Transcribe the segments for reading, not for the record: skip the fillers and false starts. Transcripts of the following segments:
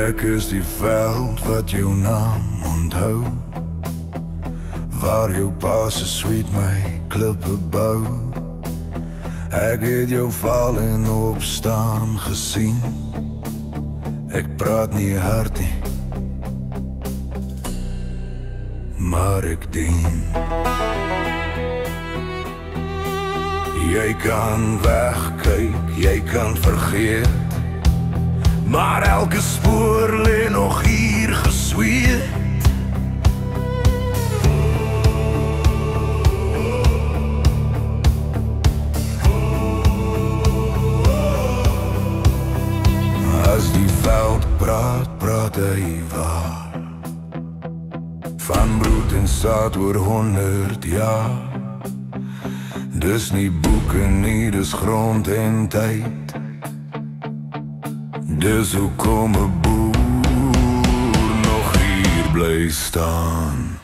Ek is die veld wat jou naam onthou, waar jou pa se sweet my klippe bou. Ek het jou val en opstaan gesien. Ek praat nie hard nie, maar ek dien. Jy kan wegkyk, jy kan vergeet, maar elke spoor lê nog hier gesweet. As die veld praat, praat hy waar, van broed en saad oor 100 jaar. Dis nie boeke nie, dis grond en tyd. Dis hoekom 'n boer nog hier bly staan.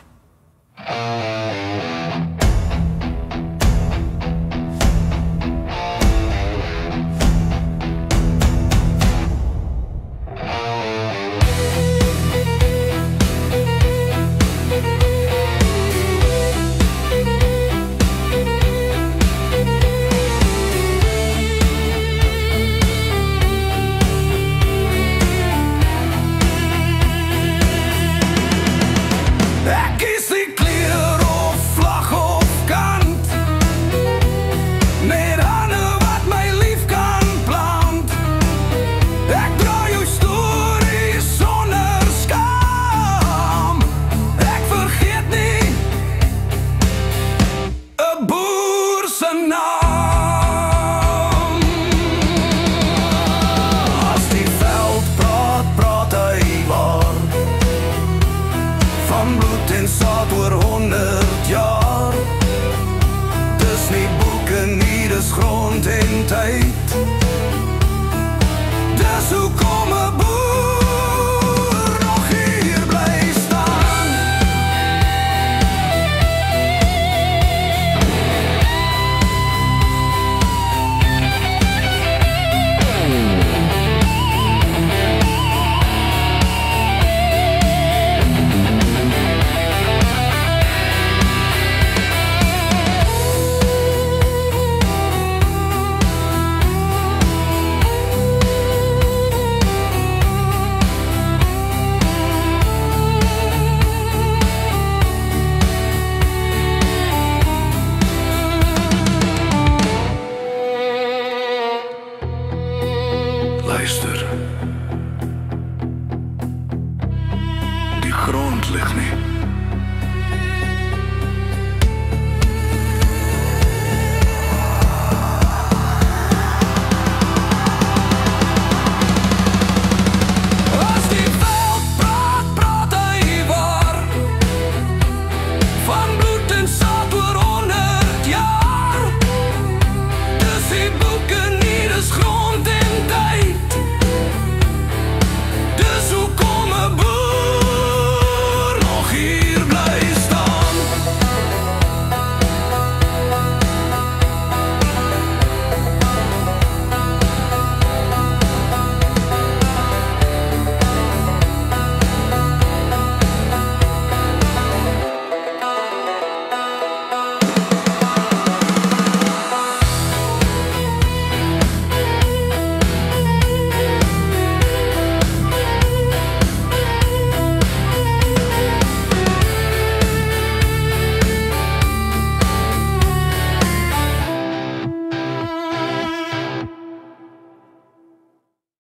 Van bloed en saad oor 100 jaar. Dis nie boeke nie, dis grond en tyd. Dis hoekom 'n boer nog hier bly staan. Luister, die grond lig nie.